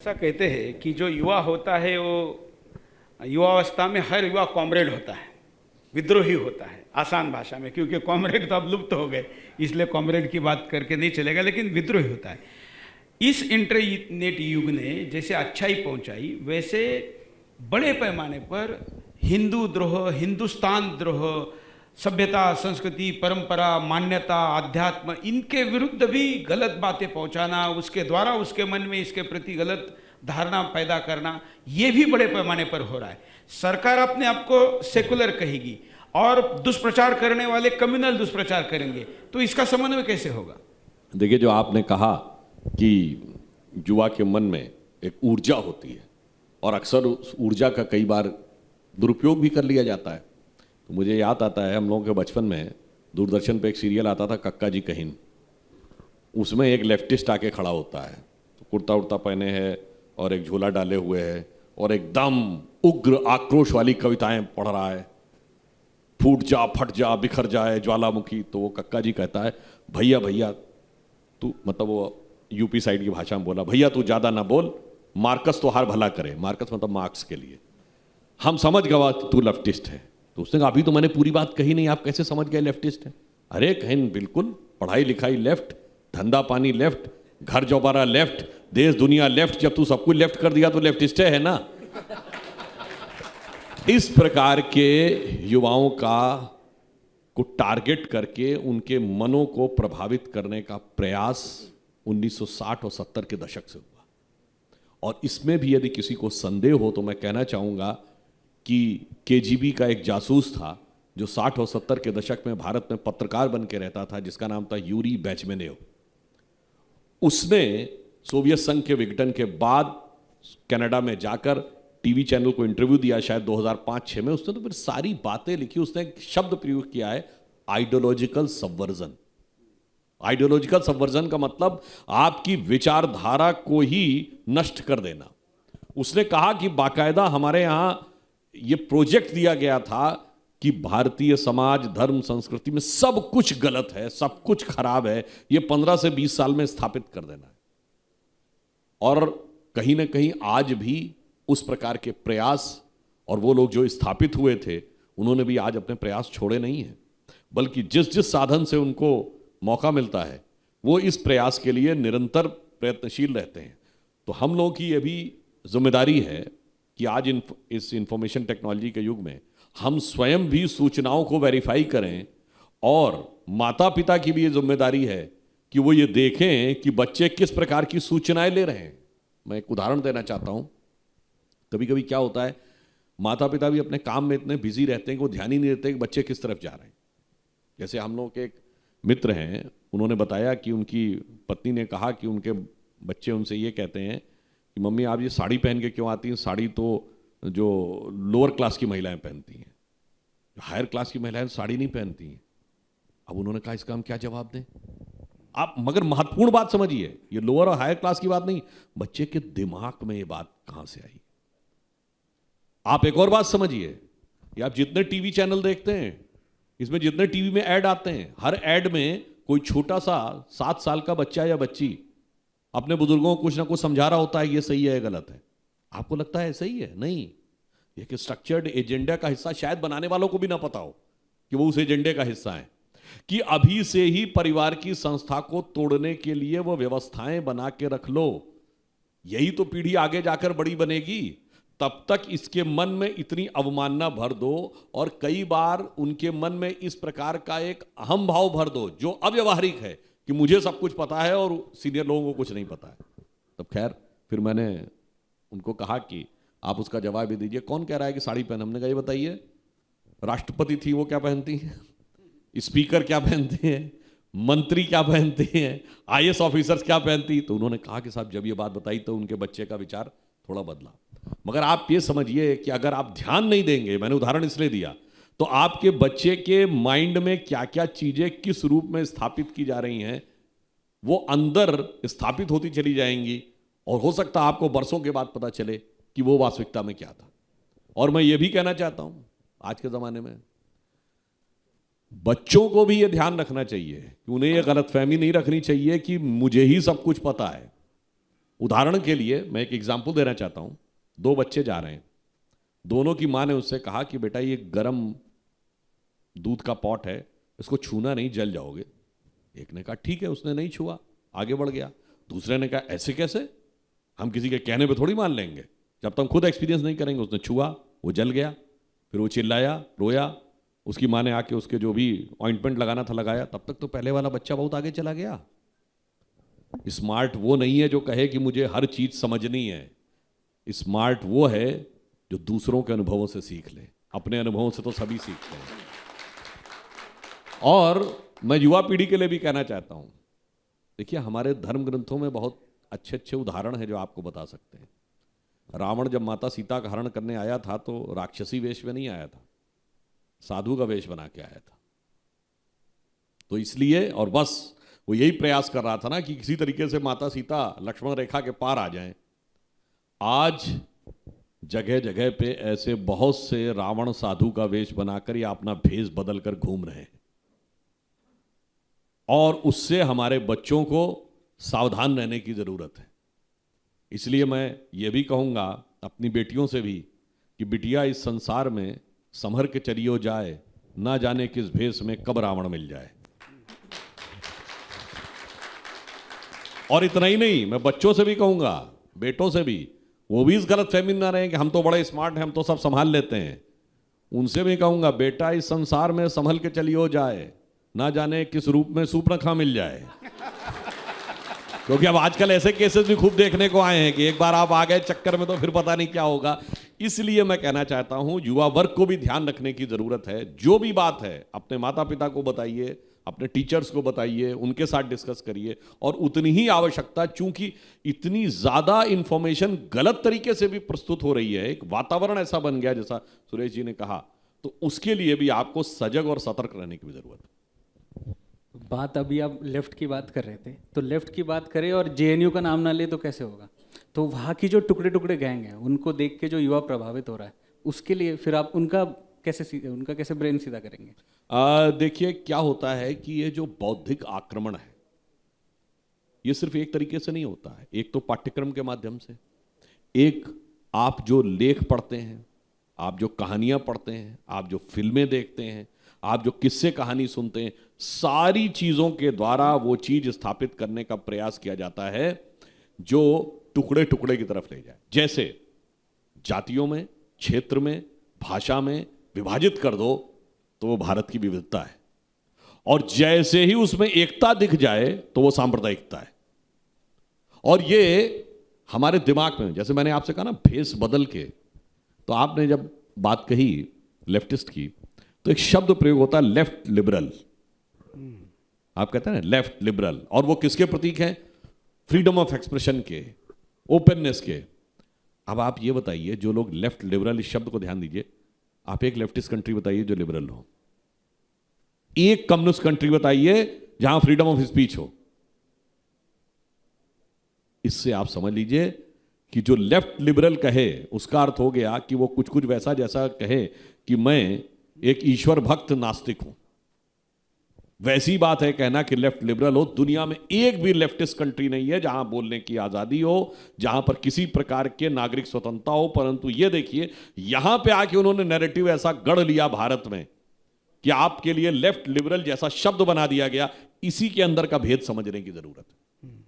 ऐसा कहते हैं कि जो युवा होता है वो युवावस्था में हर युवा कॉमरेड होता है, विद्रोही होता है आसान भाषा में, क्योंकि कॉमरेड तो अब लुप्त हो गए इसलिए कॉमरेड की बात करके नहीं चलेगा, लेकिन विद्रोही होता है। इस इंटरनेट युग ने जैसे अच्छाई पहुंचाई वैसे बड़े पैमाने पर हिंदू द्रोह, हिंदुस्तान द्रोह, सभ्यता, संस्कृति, परंपरा, मान्यता, अध्यात्म, इनके विरुद्ध भी गलत बातें पहुंचाना, उसके द्वारा उसके मन में इसके प्रति गलत धारणा पैदा करना, ये भी बड़े पैमाने पर हो रहा है। सरकार अपने आप को सेकुलर कहेगी और दुष्प्रचार करने वाले कम्युनल दुष्प्रचार करेंगे, तो इसका समन्वय कैसे होगा? देखिए, जो आपने कहा कि युवा के मन में एक ऊर्जा होती है और अक्सर उस ऊर्जा का कई बार दुरुपयोग भी कर लिया जाता है। तो मुझे याद आता है, हम लोगों के बचपन में दूरदर्शन पे एक सीरियल आता था कक्का जी कहिन। उसमें एक लेफ्टिस्ट आके खड़ा होता है, तो कुर्ता उर्ता पहने है और एक झोला डाले हुए है और एकदम उग्र आक्रोश वाली कविताएं पढ़ रहा है, फूट जा, फट जा, बिखर जाए ज्वालामुखी। तो वो कक्का जी कहता है, भैया भैया तू, मतलब वो यूपी साइड की भाषा में बोला, भैया तू ज्यादा ना बोल, मार्कस तो हार भला करे। मार्कस मतलब मार्क्स के लिए। हम समझ गवा कि तू लेफ्टिस्ट है। तो उसने कहा, अभी तो मैंने पूरी बात कही नहीं, आप कैसे समझ गए लेफ्टिस्ट है? अरे कहीं बिल्कुल, पढ़ाई लिखाई लेफ्ट, धंधा पानी लेफ्ट, घर चौबारा लेफ्ट, देश दुनिया लेफ्ट। जब तू सब कुछ लेफ्ट कर दिया तो लेफ्टिस्ट है ना। इस प्रकार के युवाओं को टारगेट करके उनके मनों को प्रभावित करने का प्रयास 1960 और 70 के दशक से हुआ। और इसमें भी यदि किसी को संदेह हो तो मैं कहना चाहूंगा कि केजीबी का एक जासूस था जो 60 और 70 के दशक में भारत में पत्रकार बन के रहता था, जिसका नाम था यूरी बेचमेनेव। उसने सोवियत संघ के विघटन के बाद कनाडा में जाकर टीवी चैनल को इंटरव्यू दिया, शायद 2005-06 में। उसने तो फिर सारी बातें लिखी। उसने एक शब्द प्रयोग किया है, आइडियोलॉजिकल सबवर्जन। आइडियोलॉजिकल सबवर्जन का मतलब आपकी विचारधारा को ही नष्ट कर देना। उसने कहा कि बाकायदा हमारे यहां यह प्रोजेक्ट दिया गया था कि भारतीय समाज, धर्म, संस्कृति में सब कुछ गलत है, सब कुछ खराब है, यह 15 से 20 साल में स्थापित कर देना है। और कहीं ना कहीं आज भी उस प्रकार के प्रयास, और वो लोग जो स्थापित हुए थे उन्होंने भी आज अपने प्रयास छोड़े नहीं हैं, बल्कि जिस जिस साधन से उनको मौका मिलता है वो इस प्रयास के लिए निरंतर प्रयत्नशील रहते हैं। तो हम लोगों की यह भी जिम्मेदारी है कि आज इस इंफॉर्मेशन टेक्नोलॉजी के युग में हम स्वयं भी सूचनाओं को वेरीफाई करें, और माता पिता की भी ये जिम्मेदारी है कि वो ये देखें कि बच्चे किस प्रकार की सूचनाएं ले रहे हैं। मैं एक उदाहरण देना चाहता हूं। कभी कभी क्या होता है, माता पिता भी अपने काम में इतने बिजी रहते हैं कि वो ध्यान ही नहीं देते कि बच्चे किस तरफ जा रहे हैं। जैसे हम लोग के एक मित्र हैं, उन्होंने बताया कि उनकी पत्नी ने कहा कि उनके बच्चे उनसे ये कहते हैं कि मम्मी आप ये साड़ी पहन के क्यों आती हैं? साड़ी तो जो लोअर क्लास की महिलाएं पहनती हैं, हायर क्लास की महिलाएं साड़ी नहीं पहनती हैं। अब उन्होंने कहा, इसका हम क्या जवाब दें? आप मगर महत्वपूर्ण बात समझिए, ये लोअर और हायर क्लास की बात नहीं, बच्चे के दिमाग में ये बात कहां से आई। आप एक और बात समझिए, कि आप जितने टीवी चैनल देखते हैं, इसमें जितने टीवी में ऐड आते हैं, हर ऐड में कोई छोटा सा 7 साल का बच्चा या बच्ची अपने बुजुर्गों को कुछ ना कुछ समझा रहा होता है, ये सही है ये गलत है। आपको लगता है सही है? नहीं, ये कि स्ट्रक्चर्ड एजेंडा का हिस्सा, शायद बनाने वालों को भी ना पता हो कि वो उस एजेंडे का हिस्सा है, कि अभी से ही परिवार की संस्था को तोड़ने के लिए वो व्यवस्थाएं बना के रख लो, यही तो पीढ़ी आगे जाकर बड़ी बनेगी। तब तक इसके मन में इतनी अवमानना भर दो, और कई बार उनके मन में इस प्रकार का एक अहम भाव भर दो जो अव्यवहारिक है, कि मुझे सब कुछ पता है और सीनियर लोगों को कुछ नहीं पता है। तब खैर फिर मैंने उनको कहा कि आप उसका जवाब भी दीजिए, कौन कह रहा है कि साड़ी पहन? हमने कहा, ये बताइए, राष्ट्रपति थी वो क्या पहनती हैं, स्पीकर क्या पहनते हैं, मंत्री क्या पहनते हैं, आईएएस ऑफिसर्स क्या पहनती? तो उन्होंने कहा कि साहब जब ये बात बताई तो उनके बच्चे का विचार थोड़ा बदला। मगर आप ये समझिए कि अगर आप ध्यान नहीं देंगे, मैंने उदाहरण इसलिए दिया, तो आपके बच्चे के माइंड में क्या क्या चीजें किस रूप में स्थापित की जा रही हैं, वो अंदर स्थापित होती चली जाएंगी, और हो सकता है आपको बरसों के बाद पता चले कि वो वास्तविकता में क्या था। और मैं ये भी कहना चाहता हूं, आज के जमाने में बच्चों को भी ये ध्यान रखना चाहिए कि उन्हें ये गलतफहमी नहीं रखनी चाहिए कि मुझे ही सब कुछ पता है। उदाहरण के लिए मैं एक एग्जाम्पल देना चाहता हूं। दो बच्चे जा रहे हैं, दोनों की मां ने उससे कहा कि बेटा ये गरम दूध का पॉट है, इसको छूना नहीं, जल जाओगे। एक ने कहा ठीक है, उसने नहीं छुआ, आगे बढ़ गया। दूसरे ने कहा ऐसे कैसे, हम किसी के कहने पे थोड़ी मान लेंगे, जब तक हम खुद एक्सपीरियंस नहीं करेंगे। उसने छुआ, वो जल गया, फिर वो चिल्लाया, रोया, उसकी माँ ने आके उसके जो भी ऑइंटमेंट लगाना था लगाया। तब तक तो पहले वाला बच्चा बहुत आगे चला गया। स्मार्ट वो नहीं है जो कहे कि मुझे हर चीज समझनी है। स्मार्ट वो है जो दूसरों के अनुभवों से सीख ले। अपने अनुभवों से तो सभी सीखते हैं। और मैं युवा पीढ़ी के लिए भी कहना चाहता हूं, देखिए हमारे धर्म ग्रंथों में बहुत अच्छे अच्छे उदाहरण हैं जो आपको बता सकते हैं। रावण जब माता सीता का हरण करने आया था तो राक्षसी वेश में नहीं आया था, साधु का वेश बना के आया था। तो इसलिए, और बस वो यही प्रयास कर रहा था ना कि किसी तरीके से माता सीता लक्ष्मण रेखा के पार आ जाएं। आज जगह जगह पे ऐसे बहुत से रावण साधु का वेश बनाकर या अपना भेष बदल कर घूम रहे हैं, और उससे हमारे बच्चों को सावधान रहने की जरूरत है। इसलिए मैं ये भी कहूंगा अपनी बेटियों से भी कि बिटिया इस संसार में संभर के चलियो जाए, ना जाने किस भेष में कब रावण मिल जाए। और इतना ही नहीं, मैं बच्चों से भी कहूंगा, बेटों से भी, वो भी इस गलत फहमी में ना रहे कि हम तो बड़े स्मार्ट हैं, हम तो सब संभाल लेते हैं। उनसे भी कहूंगा बेटा इस संसार में संभल के चलियो जाए, ना जाने किस रूप में सूर्पनखा मिल जाए। क्योंकि अब आजकल ऐसे केसेस भी खूब देखने को आए हैं कि एक बार आप आ गए चक्कर में तो फिर पता नहीं क्या होगा। इसलिए मैं कहना चाहता हूं युवा वर्ग को भी ध्यान रखने की जरूरत है। जो भी बात है अपने माता पिता को बताइए, अपने टीचर्स को बताइए, उनके साथ डिस्कस करिए। और उतनी ही आवश्यकता, चूंकि इतनी ज्यादा इंफॉर्मेशन गलत तरीके से भी प्रस्तुत हो रही है, एक वातावरण ऐसा बन गया जैसा सुरेश जी ने कहा, तो उसके लिए भी आपको सजग और सतर्क रहने की भी जरूरत है। बात अभी आप लेफ्ट की बात कर रहे थे, तो लेफ्ट की बात करें और जेएनयू का नाम ना ले तो कैसे होगा। तो वहाँ की जो टुकड़े टुकड़े गैंग हैं, उनको देख के जो युवा प्रभावित हो रहा है, उसके लिए फिर आप उनका कैसे ब्रेन सीधा करेंगे? देखिए क्या होता है कि ये जो बौद्धिक आक्रमण है, ये सिर्फ एक तरीके से नहीं होता है। एक तो पाठ्यक्रम के माध्यम से, एक आप जो लेख पढ़ते हैं, आप जो कहानियां पढ़ते हैं, आप जो फिल्में देखते हैं, आप जो किस्से कहानी सुनते हैं, सारी चीजों के द्वारा वो चीज स्थापित करने का प्रयास किया जाता है जो टुकड़े टुकड़े की तरफ ले जाए। जैसे जातियों में, क्षेत्र में, भाषा में विभाजित कर दो तो वो भारत की विविधता है, और जैसे ही उसमें एकता दिख जाए तो वो सांप्रदायिकता है। और ये हमारे दिमाग में, जैसे मैंने आपसे कहा ना भेष बदल के, तो आपने जब बात कही लेफ्टिस्ट की, तो एक शब्द प्रयोग होता है लेफ्ट लिबरल। आप कहते हैं ना लेफ्ट लिबरल, और वो किसके प्रतीक हैं? फ्रीडम ऑफ एक्सप्रेशन के, ओपननेस के। अब आप ये बताइए, जो लोग लेफ्ट लिबरल, इस शब्द को ध्यान दीजिए, आप एक लेफ्टिस्ट कंट्री बताइए जो लिबरल हो, एक कम्युनिस्ट कंट्री बताइए जहां फ्रीडम ऑफ स्पीच हो। इससे आप समझ लीजिए कि जो लेफ्ट लिबरल कहे उसका अर्थ हो गया कि वो कुछ कुछ वैसा जैसा कहे कि मैं एक ईश्वर भक्त नास्तिक हूं। वैसी बात है कहना कि लेफ्ट लिबरल हो। दुनिया में एक भी लेफ्टिस्ट कंट्री नहीं है जहां बोलने की आजादी हो, जहां पर किसी प्रकार के नागरिक स्वतंत्रता हो। परंतु यह देखिए, यहां पे आके उन्होंने नैरेटिव ऐसा गढ़ लिया भारत में कि आपके लिए लेफ्ट लिबरल जैसा शब्द बना दिया गया। इसी के अंदर का भेद समझने की जरूरत है।